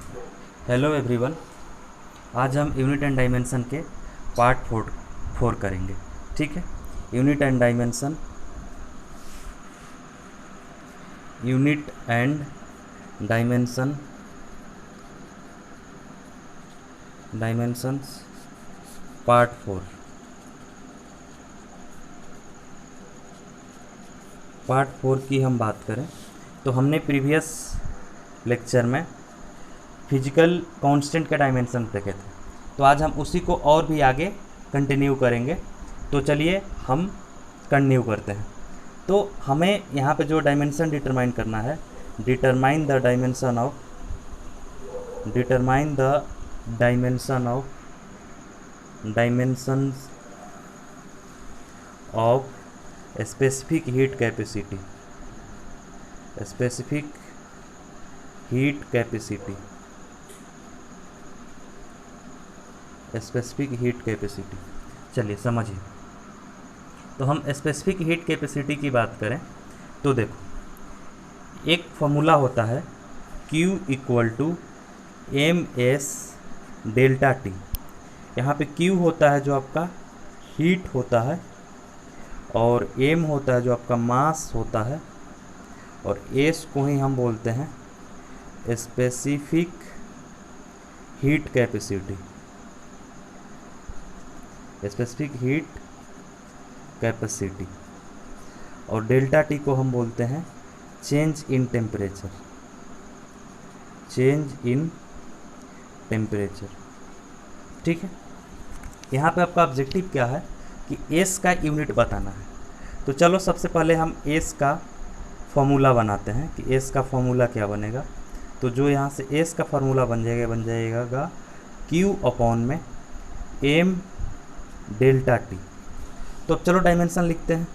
Hello everyone. आज हम unit and dimension के पार्ट फोर करेंगे। ठीक है। Unit and dimension, unit and dimension, dimensions part four. Part four की हम बात करें तो हमने प्रीवियस लेक्चर में फिजिकल कांस्टेंट के डायमेंशन देखे थे, तो आज हम उसी को और भी आगे कंटिन्यू करेंगे। तो चलिए हम कंटिन्यू करते हैं। तो हमें यहाँ पे जो डायमेंशन डिटरमाइन करना है, determine the dimension of dimensions of specific heat capacity, specific heat capacity, specific heat capacity. चलिए समझिए। तो हम स्पेसिफिक हीट कैपेसिटी की बात करें तो देखो, एक फॉर्मूला होता है Q equal to M S delta T. यहाँ पे Q होता है जो आपका हीट होता है, और M होता है जो आपका मास होता है, और S को ही हम बोलते हैं specific heat capacity, specific heat capacity. और डेल्टा टी को हम बोलते हैं change in temperature, change in temperature. ठीक है। यहाँ पे आपका ऑब्जेक्टिव क्या है कि एस का यूनिट बताना है। तो चलो सबसे पहले हम एस का फॉर्मूला बनाते हैं कि एस का फॉर्मूला क्या बनेगा। तो जो यहाँ से एस का फार्मूला बन जाएगा Q अपॉन में एम डेल्टा टी। तो अब चलो डायमेंशन लिखते हैं।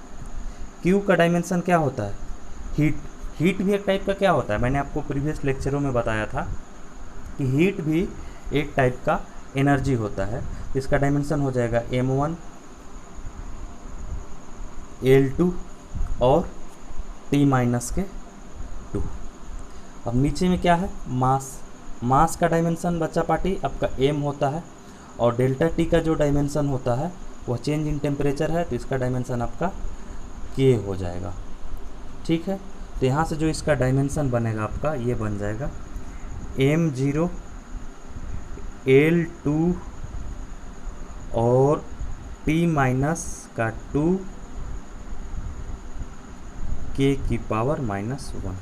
Q का डायमेंशन क्या होता है? हीट। हीट भी एक टाइप का क्या होता है? मैंने आपको प्रीवियस लेक्चरों में बताया था कि हीट भी एक टाइप का एनर्जी होता है। इसका डायमेंशन हो जाएगा m1 L2 और T माइनस के 2। अब नीचे में क्या है? मास। मास का डायमेंशन बच्चा पार्टी आपका m होता है, और डेल्टा टी का जो डायमेंशन होता है वह चेंज इन टेम्परेचर है, तो इसका डायमेंशन आपका k हो जाएगा। ठीक है। तो यहाँ से जो इसका डायमेंशन बनेगा आपका, ये बन जाएगा m0 L2 और T माइनस का 2 k की पावर -1।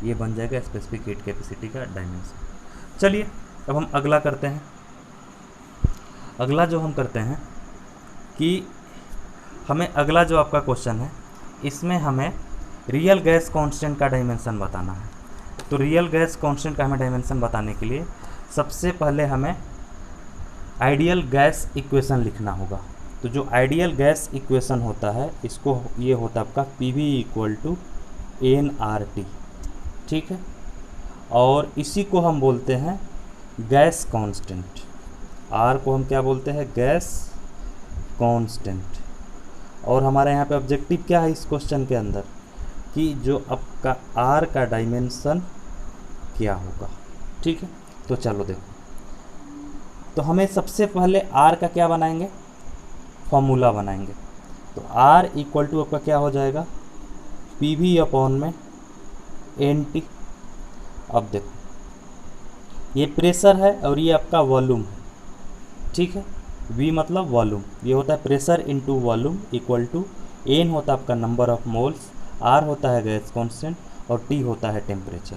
ये बन जाएगा स्पेसिफिक हीट कैपेसिटी का डायमेंशन। चलिए अब हम अगला करते हैं। अगला जो हम करते हैं कि हमें अगला जो आपका क्वेश्चन है, इसमें हमें रियल गैस कांस्टेंट का डायमेंशन बताना है। तो रियल गैस कांस्टेंट का हमें डायमेंशन बताने के लिए सबसे पहले हमें आइडियल गैस इक्वेशन लिखना होगा। तो जो आइडियल गैस इक्वेशन होता है, इसको ये होता है आपका PV इक्वल टू nRT। ठीक है। और इसी को हम बोलते हैं गैस कांस्टेंट। R को हम क्या बोलते हैं? Gas constant. और हमारे यहाँ पे ऑब्जेक्टिव क्या है इस क्वेश्चन के अंदर, कि जो आपका R का डायमेंशन क्या होगा। ठीक है। तो चलो देखो, तो हमें सबसे पहले R का क्या बनाएंगे? फॉर्मूला बनाएंगे। तो R इक्वल टू आपका क्या हो जाएगा? PV अपॉन में NT। अब देखो, ये प्रेशर है और ये आपका वॉल्यूम है। ठीक है। V मतलब वॉल्यूम, ये होता है pressure into volume equal to N होता है आपका नंबर ऑफ मोल्स, R होता है गैस कांस्टेंट, और T होता है टेम्परेचर।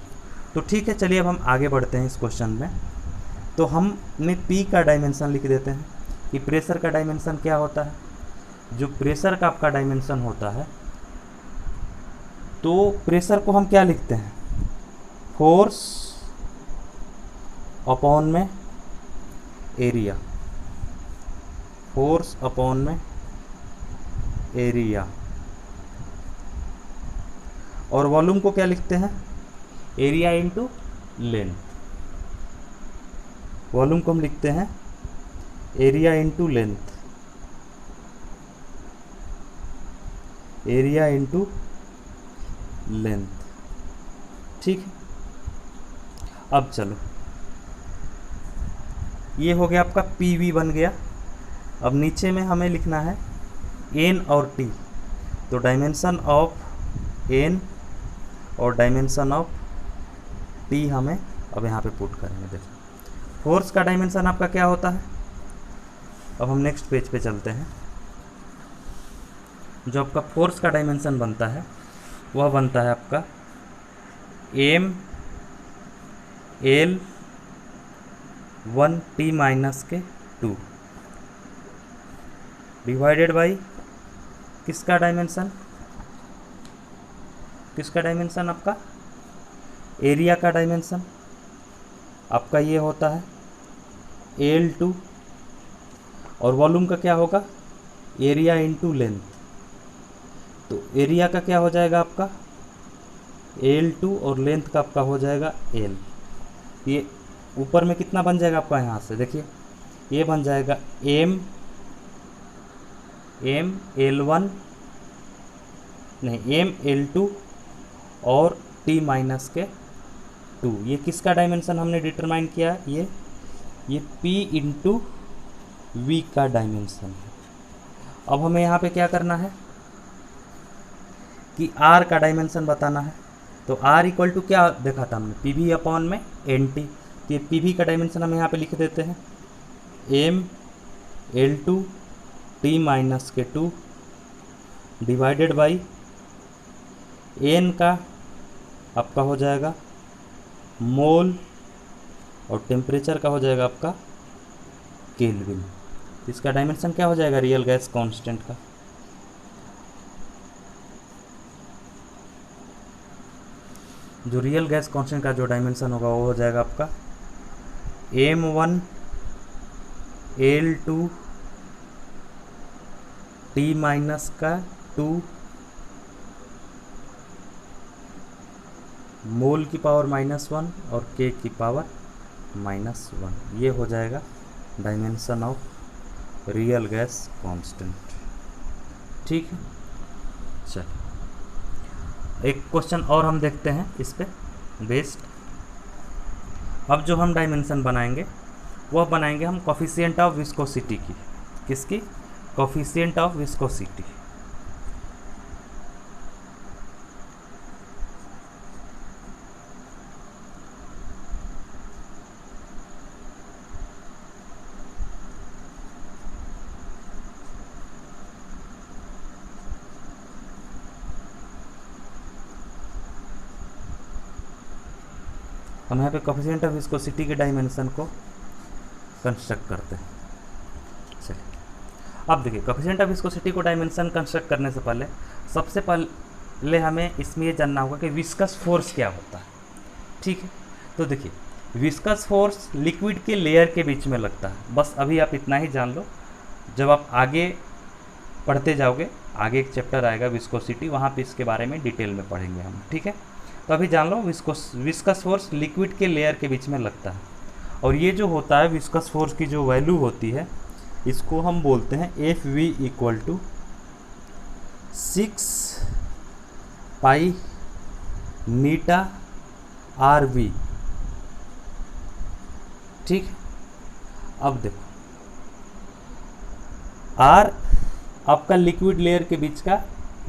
तो ठीक है, चलिए अब हम आगे बढ़ते हैं इस क्वेश्चन में। तो हमने P का डायमेंशन लिख देते हैं कि प्रेशर का डायमेंशन क्या होता है। जो प्रेशर का आपका डायमेंशन होता है, तो प्रेशर को हम क्या लिखते हैं? फोर्स अपॉन में एरिया, फोर्स अपॉन में एरिया। और वॉल्यूम को क्या लिखते हैं? Area into length. वॉल्यूम को हम लिखते हैं area into length, area into length. ठीक है। अब चलो, ये हो गया आपका PV बन गया। अब नीचे में हमें लिखना है N और T, तो डायमेंशन ऑफ N और डायमेंशन ऑफ T हमें अब यहाँ पे पुट करेंगे। देखो फोर्स का डायमेंशन आपका क्या होता है। अब हम नेक्स्ट पेज पे चलते हैं। जो आपका फोर्स का डायमेंशन बनता है वह बनता है आपका M L 1 T माइनस के 2 डिवाइडेड बाई किसका डायमेंशन, किसका डायमेंशन आपका एरिया का डायमेंशन आपका ये होता है L2, और वॉल्यूम का क्या होगा एरिया इंटू लेंथ, तो एरिया का क्या हो जाएगा आपका L2 और लेंथ का आपका हो जाएगा L। ये ऊपर में कितना बन जाएगा आपका, यहाँ से देखिए ये बन जाएगा M L1 नहीं M L2 और T माइनस के 2। ये किसका डायमेंशन हमने डिटरमाइन किया, ये P इंटू V का डायमेंशन है। अब हमें यहाँ पे क्या करना है कि R का डायमेंशन बताना है। तो R इक्वल टू क्या देखा था हमने, PV अपॉन में NT। तो ये PV का डायमेंशन हम यहाँ पे लिख देते हैं M L2 T माइनस के 2 डिवाइडेड बाई N का आपका हो जाएगा मोल और टेम्परेचर का हो जाएगा आपका केल्विन। इसका डायमेंशन क्या हो जाएगा रियल गैस कांस्टेंट का। जो रियल गैस कांस्टेंट का जो डायमेंशन होगा वो हो जाएगा आपका M1 L2 T माइनस का 2 मोल की पावर -1 और K की पावर -1। ये हो जाएगा dimension of real gas constant. ठीक है, चलिए एक क्वेश्चन और हम देखते हैं इस पे बेस्ड। अब जो हम डायमेंशन बनाएंगे वह बनाएंगे हम कोफिशिएंट ऑफ विस्कोसिटी की। किसकी, कोफिशिएंट ऑफ विस्कोसिटी। हम यहाँ पे कोफिशिएंट ऑफ विस्कोसिटी के डायमेंशन को कंस्ट्रक्ट करते हैं। चलिए अब देखिए, कोफिशिएंट ऑफ विस्कोसिटी को डायमेंशन कंस्ट्रक्ट करने से पहले सबसे पहले हमें इसमें ये जानना होगा कि विस्कस फोर्स क्या होता है। ठीक है, तो देखिए विस्कस फोर्स लिक्विड के लेयर के बीच में लगता है। बस अभी आप इतना ही जान लो, जब आप आगे पढ़ते जाओगे आगे एक चैप्टर आएगा विस्कोसिटी, वहाँ पे इसके बारे में डिटेल में पढ़ेंगे हम। ठीक है, तो अभी जान लो विस्कस फोर्स लिक्विड के लेयर के बीच में लगता है। और ये जो होता है विस्कस फोर्स की जो वैल्यू होती है इसको हम बोलते हैं Fv equal to 6 pi eta Rv। ठीक, अब देखो R आपका लिक्विड लेयर के बीच का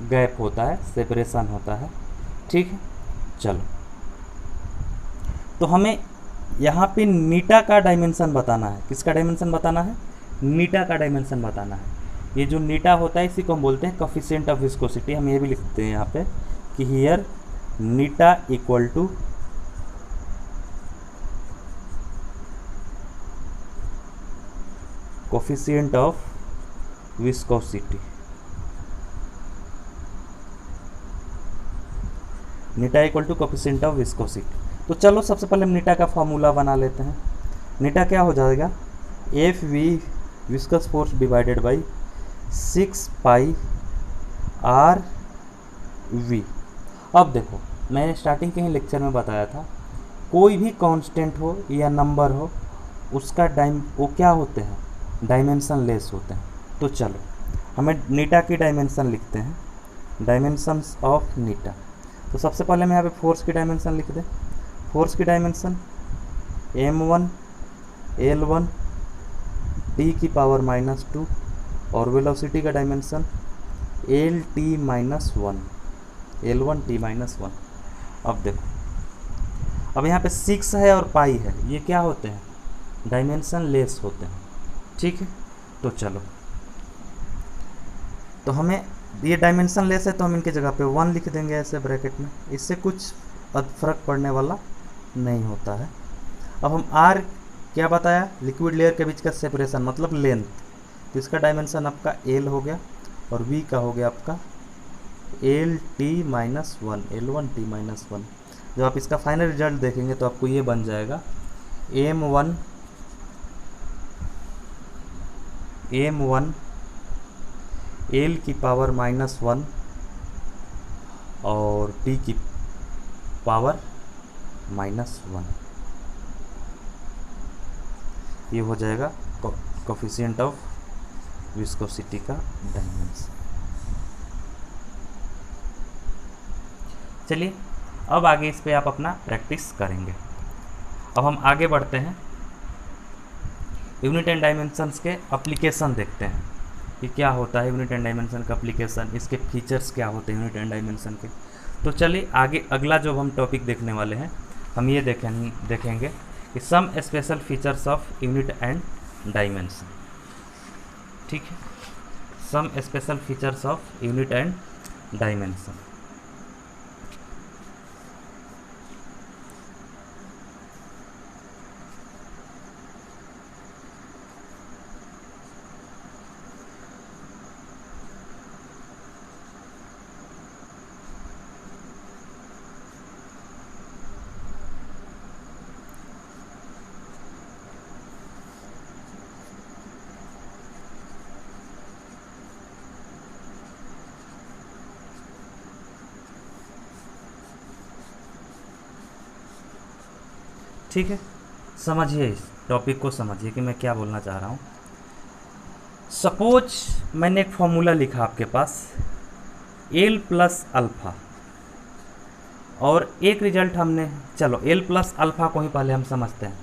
गैप होता है, सेपरेशन होता है। ठीक है, चलो तो हमें यहाँ पे नीटा का डायमेंशन बताना है। किसका डायमेंशन बताना है, नीटा का डायमेंशन बताना है। ये जो नीटा होता है इसी को हम बोलते हैं कोफिशिएंट ऑफ विस्कोसिटी। हम ये भी लिखते हैं यहाँ पे कि here eta equal to coefficient of viscosity. Eta equal to coefficient of viscosity. तो चलो सबसे पहले हम नीटा का फॉर्मूला बना लेते हैं। नीटा क्या हो जाएगा, Fv viscous force divided by 6 pi Rv। अब देखो मैंने स्टार्टिंग के ही लेक्चर में बताया था, कोई भी कांस्टेंट हो या नंबर हो उसका वो क्या होते हैं, डायमेंशन लेस होते हैं। तो चलो हमें नीटा की डायमेंशन लिखते हैं, डायमेंशंस ऑफ नीटा। तो सबसे पहले मैं यहाँ पे फोर्स की डायमेंशन लिख दें। फोर्स की डायमेंशन m1 l1 t की पावर -2 और वेलोसिटी का डायमेंशन lt -1 l1 t -1। अब देखो, अब यहाँ पे 6 है और पाई है, ये क्या होते हैं, डायमेंशन लेस होते हैं, ठीक है। तो चलो, तो हमें ये डायमेंशन लेस है तो हम इनके जगह पे 1 लिख देंगे ऐसे ब्रैकेट में, इससे कुछ फर्क पड़ने वाला नहीं होता है। अब हम r क्या बताया, लिक्विड लेयर के बीच का सेपरेशन मतलब लेंथ, तो इसका डायमेंशन आपका l हो गया और v का हो गया आपका lt -1 l1 t -1। जब आप इसका फाइनल रिजल्ट देखेंगे तो आपको ये बन जाएगा m1 l की पावर -1 और t की पावर -1। ये हो जाएगा कोफिशिएंट ऑफ विस्कोसिटी का डायमेंशन। चलिए, अब आगे इस पे आप अपना प्रैक्टिस करेंगे। अब हम आगे बढ़ते हैं, यूनिट एंड डायमेंशंस के एप्लीकेशन देखते हैं कि क्या होता है यूनिट एंड डायमेंशन का एप्लीकेशन, इसके फीचर्स क्या होते हैं यूनिट एंड डायमेंशन के। तो चलिए आगे अगला जो हम टॉपिक देखने वाले हैं, हम ये देखेंगे कि some special features of unit and dimension, ठीक है। Some special features of unit and dimension. ठीक है, समझिए इस टॉपिक को, समझिए कि मैं क्या बोलना चाह रहा हूँ। सपोज मैंने एक फॉर्मूला लिखा आपके पास l प्लस अल्फ़ा, और एक रिजल्ट हमने, चलो l प्लस अल्फ़ा को ही पहले हम समझते हैं।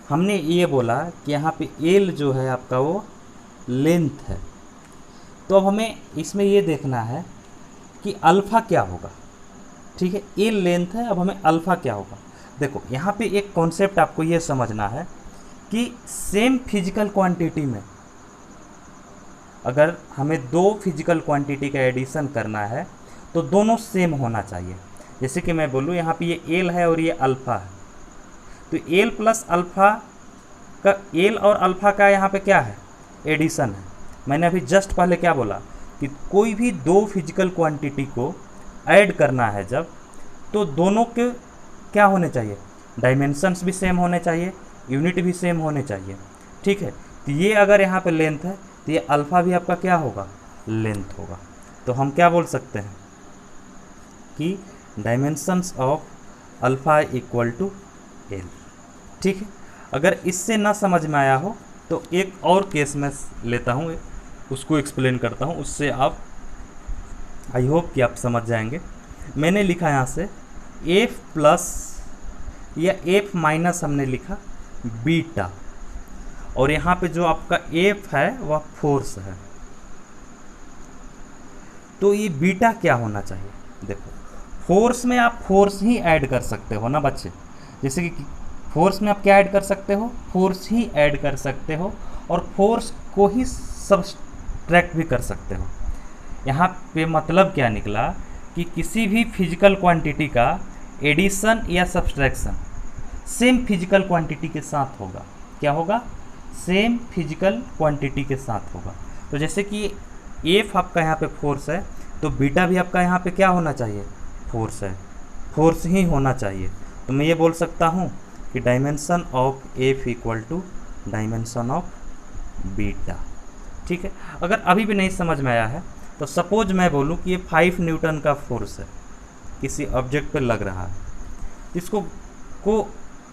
हमने ये बोला कि यहाँ पे l जो है आपका वो लेंथ है, तो अब हमें इसमें ये देखना है कि अल्फ़ा क्या होगा, ठीक है। l लेंथ है, अब हमें अल्फ़ा क्या होगा। देखो यहाँ पे एक कॉन्सेप्ट आपको ये समझना है कि सेम फिजिकल क्वांटिटी में अगर हमें दो फिजिकल क्वांटिटी का एडिशन करना है तो दोनों सेम होना चाहिए। जैसे कि मैं बोलूँ यहाँ पे ये l है और ये अल्फ़ा है, तो l प्लस अल्फ़ा का, l और अल्फ़ा का यहाँ पे क्या है, एडिशन है। मैंने अभी जस्ट पहले क्या बोला कि कोई भी दो फिजिकल क्वांटिटी को ऐड करना है जब, तो दोनों के क्या होने चाहिए, डायमेंशंस भी सेम होने चाहिए, यूनिट भी सेम होने चाहिए, ठीक है। तो ये अगर यहाँ पे लेंथ है तो ये अल्फ़ा भी आपका क्या होगा, लेंथ होगा। तो हम क्या बोल सकते हैं कि dimensions of alpha equal to l, ठीक है। अगर इससे ना समझ में आया हो तो एक और केस में लेता हूँ, उसको एक्सप्लेन करता हूँ, उससे आप, आई होप कि आप समझ जाएंगे। मैंने लिखा यहाँ से f प्लस या f माइनस हमने लिखा बीटा, और यहाँ पे जो आपका f है वह फोर्स है, तो ये बीटा क्या होना चाहिए। देखो फोर्स में आप फोर्स ही ऐड कर सकते हो ना बच्चे, जैसे कि फोर्स में आप क्या ऐड कर सकते हो, फोर्स ही ऐड कर सकते हो, और फोर्स को ही सब्सट्रैक्ट भी कर सकते हो। यहाँ पे मतलब क्या निकला कि किसी भी फिजिकल क्वांटिटी का एडिशन या सब्सट्रैक्शन सेम फिजिकल क्वांटिटी के साथ होगा। क्या होगा, सेम फिजिकल क्वांटिटी के साथ होगा। तो जैसे कि एफ आपका यहाँ पे फोर्स है, तो बीटा भी आपका यहाँ पे क्या होना चाहिए, फोर्स है, फोर्स ही होना चाहिए। तो मैं ये बोल सकता हूँ कि dimension of F equal to dimension of beta, ठीक है। अगर अभी भी नहीं समझ में आया है तो सपोज मैं बोलूँ कि ये 5 न्यूटन का फोर्स है, किसी ऑब्जेक्ट पर लग रहा है,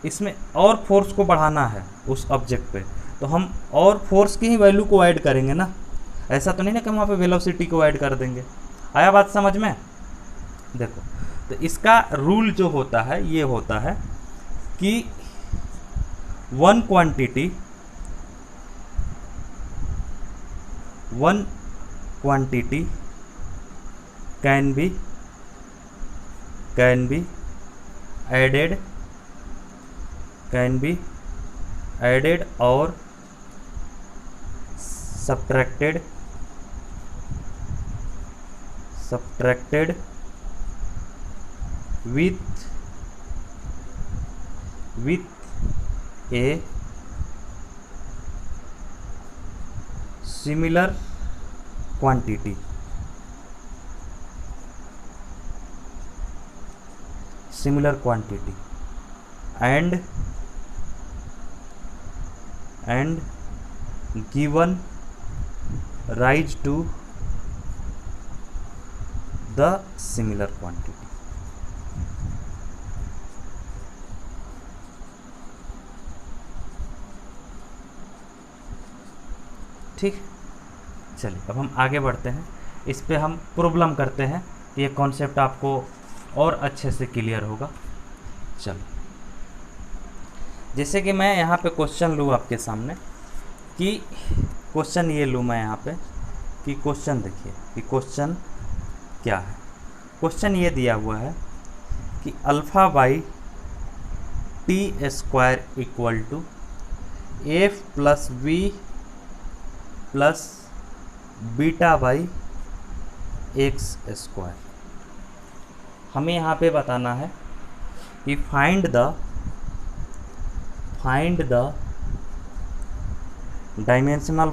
इसमें और फोर्स को बढ़ाना है उस ऑब्जेक्ट पे, तो हम और फोर्स की ही वैल्यू को ऐड करेंगे ना, ऐसा तो नहीं ना कि हम वहाँ पे वेलोसिटी को ऐड कर देंगे। आया बात समझ में। देखो तो इसका रूल जो होता है ये होता है कि one quantity can be added और subtracted with a similar quantity and given rise to the similar quantity। ठीक, चलिए अब हम आगे बढ़ते हैं। इस पे हम प्रॉब्लम करते हैं, ये कॉन्सेप्ट आपको और अच्छे से क्लियर होगा। चलो, जैसे कि मैं यहाँ पे क्वेश्चन लूँ आपके सामने, कि क्वेश्चन ये लूँ मैं यहाँ पे कि क्वेश्चन देखिए कि क्वेश्चन क्या है। क्वेश्चन ये दिया हुआ है कि alpha by T square equal to F plus V plus beta by X square. हमें यहाँ पे बताना है कि find the dimensional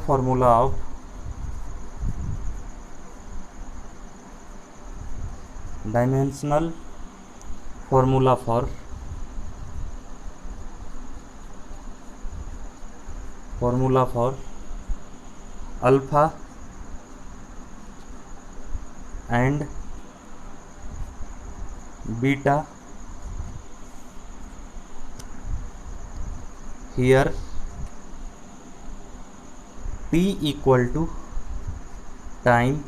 formula for alpha and beta here t equal to time,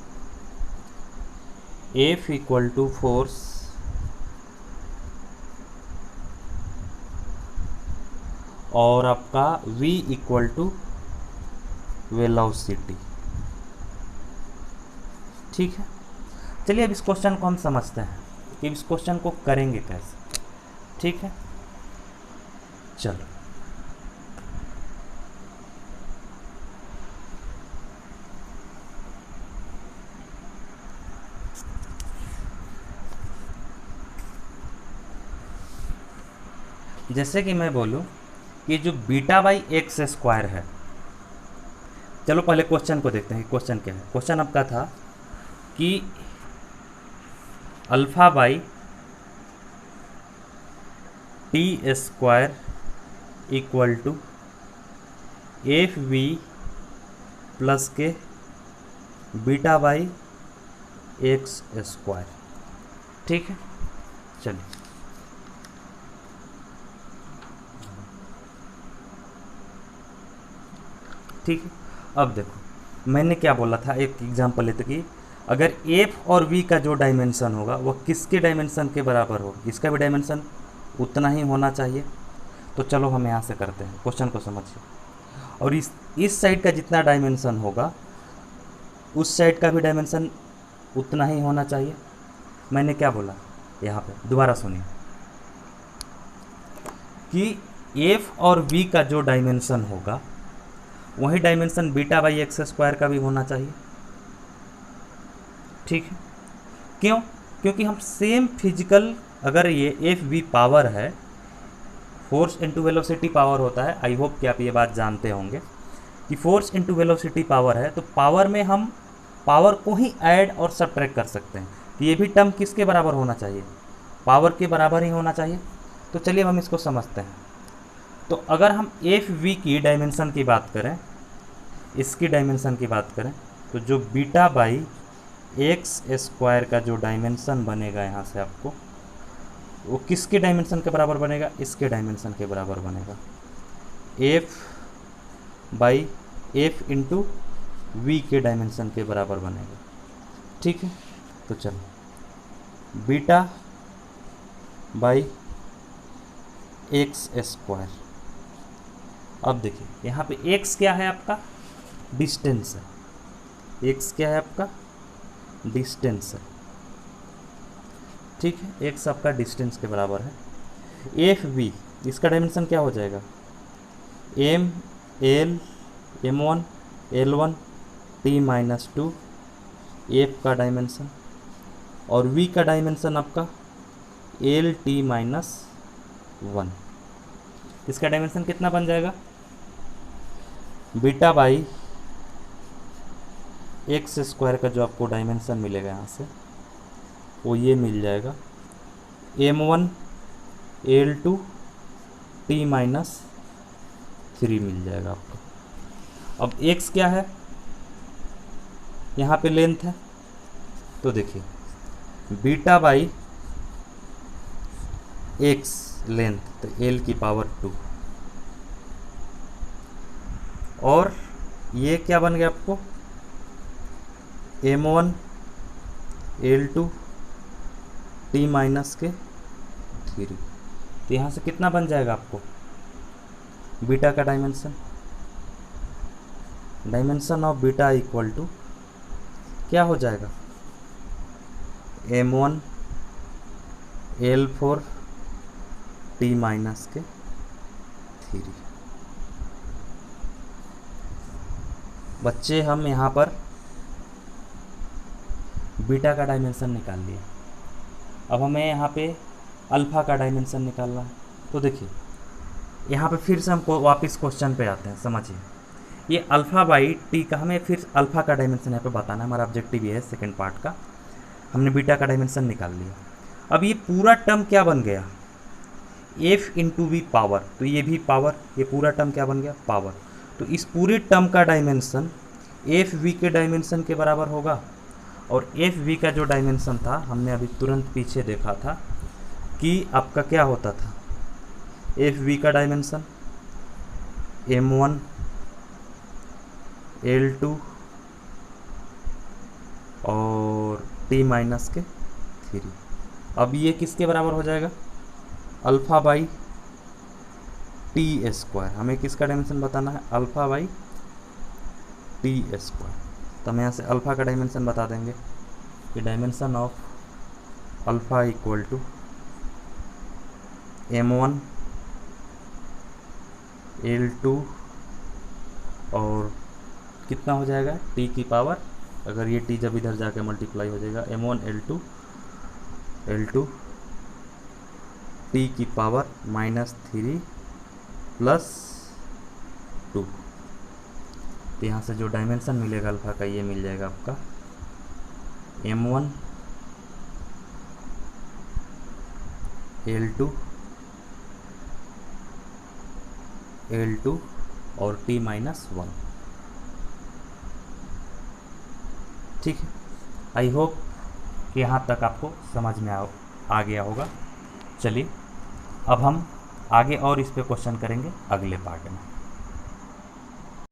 f equal to force और आपका v equal to velocity. ठीक है, चलिए अब इस क्वेश्चन को हम समझते हैं कि इस क्वेश्चन को करेंगे कैसे। ठीक है, चलो जैसे कि मैं बोलूं कि जो बीटा बाई एक्स स्क्वायर है, चलो पहले क्वेश्चन को देखते हैं। क्वेश्चन क्या है? क्वेश्चन आपका था कि alpha by T square equal to F V plus के बीटा बाई एक्स स्क्वायर। ठीक है, चलिए ठीक है। अब देखो मैंने क्या बोला था, एक एग्जांपल लेते कि अगर एफ और वी का जो डायमेंशन होगा वह किसके डायमेंशन के बराबर होगा, इसका भी डायमेंशन उतना ही होना चाहिए। तो चलो हम यहाँ से करते हैं, क्वेश्चन को समझिए। और इस साइड का जितना डायमेंशन होगा उस साइड का भी डायमेंशन उतना ही होना चाहिए। मैंने क्या बोला यहाँ पे, दोबारा सुनिए कि एफ और वी का जो डायमेंशन होगा वही dimension beta by X square का भी होना चाहिए। ठीक है, क्यों? क्योंकि हम सेम फिजिकल, अगर ये एफ वी पावर है, फोर्स इनटू वेलोसिटी पावर होता है। आई होप कि आप ये बात जानते होंगे कि फोर्स इनटू वेलोसिटी पावर है, तो पावर में हम पावर को ही ऐड और सबट्रैक्ट कर सकते हैं। तो ये भी टर्म किसके बराबर होना चाहिए? पावर के बराबर ही होना चाहिए। तो चलिए हम इसको समझते हैं। तो अगर हम एफ वी की डायमेंशन की बात करें, इसकी डायमेंशन की बात करें, तो जो बीटा बाई एक्स स्क्वायर का जो डायमेंशन बनेगा यहाँ से आपको, वो किसके डायमेंशन के बराबर बनेगा? इसके डायमेंशन के बराबर बनेगा। F by F into V के डायमेंशन के बराबर बनेगा। ठीक है, तो चलो बीटा बाई एक्स स्क्वायर अब देखिए यहाँ पे x क्या है आपका, डिस्टेंस है, x क्या है आपका, डिस्टेंस है, ठीक है, x आपका डिस्टेंस के बराबर है। एफ बी, इसका डायमेंशन क्या हो जाएगा, M L M one L one T minus two, F का डायमेंशन, और v का डायमेंशन आपका एल टी माइनस वन। इसका डायमेंशन कितना बन जाएगा, बीटा बाई एक्स स्क्वायर का जो आपको डायमेंशन मिलेगा यहाँ से वो ये मिल जाएगा M one L two T minus three मिल जाएगा आपको। अब x क्या है, यहाँ पे लेंथ है, तो देखिए बीटा बाई x लेंथ, तो l की पावर 2, और ये क्या बन गया आपको, m1 l2 t माइनस के 3। तो यहाँ से कितना बन जाएगा आपको, बीटा का dimension of beta equal to क्या हो जाएगा, m1 l4 t माइनस के 3। बच्चे हम यहाँ पर बीटा का डायमेंशन निकाल लिया, अब हमें यहाँ पे अल्फ़ा का डायमेंशन निकालना है। तो देखिए यहाँ पे फिर से हम वापस क्वेश्चन पे आते हैं, समझिए ये अल्फ़ा बाई टी का हमें फिर अल्फ़ा का डायमेंशन यहाँ पे बताना है, हमारा ऑब्जेक्टिव ये है सेकंड पार्ट का। हमने बीटा का डायमेंशन निकाल लिया, अब ये पूरा टर्म क्या बन गया, एफ इंटू वी पावर, तो ये भी पावर, ये पूरा टर्म क्या बन गया, पावर। तो इस पूरे टर्म का डायमेंशन एफ वी के डायमेंशन के बराबर होगा, और एफ वी का जो डायमेंशन था हमने अभी तुरंत पीछे देखा था कि आपका क्या होता था, एफ वी का डायमेंशन m1 l2 और t माइनस के 3। अब ये किसके बराबर हो जाएगा, अल्फ़ा बाई टी स्क्वायर। हमें किसका डायमेंशन बताना है, अल्फ़ा बाई टी स्क्वायर। तो हम यहाँ से अल्फ़ा का डायमेंशन बता देंगे कि dimension of alpha equal to m1 l2 और कितना हो जाएगा t की पावर, अगर ये t जब इधर जाके मल्टीप्लाई हो जाएगा m1 l2 t की पावर -3 प्लस 2। तो यहाँ से जो डायमेंशन मिलेगा अल्फ़ा का ये मिल जाएगा आपका m1 l2 और t माइनस 1। ठीक है, आई होप कि यहाँ तक आपको समझ में आ गया होगा। चलिए अब हम आगे और इस पे क्वेश्चन करेंगे अगले पार्ट में।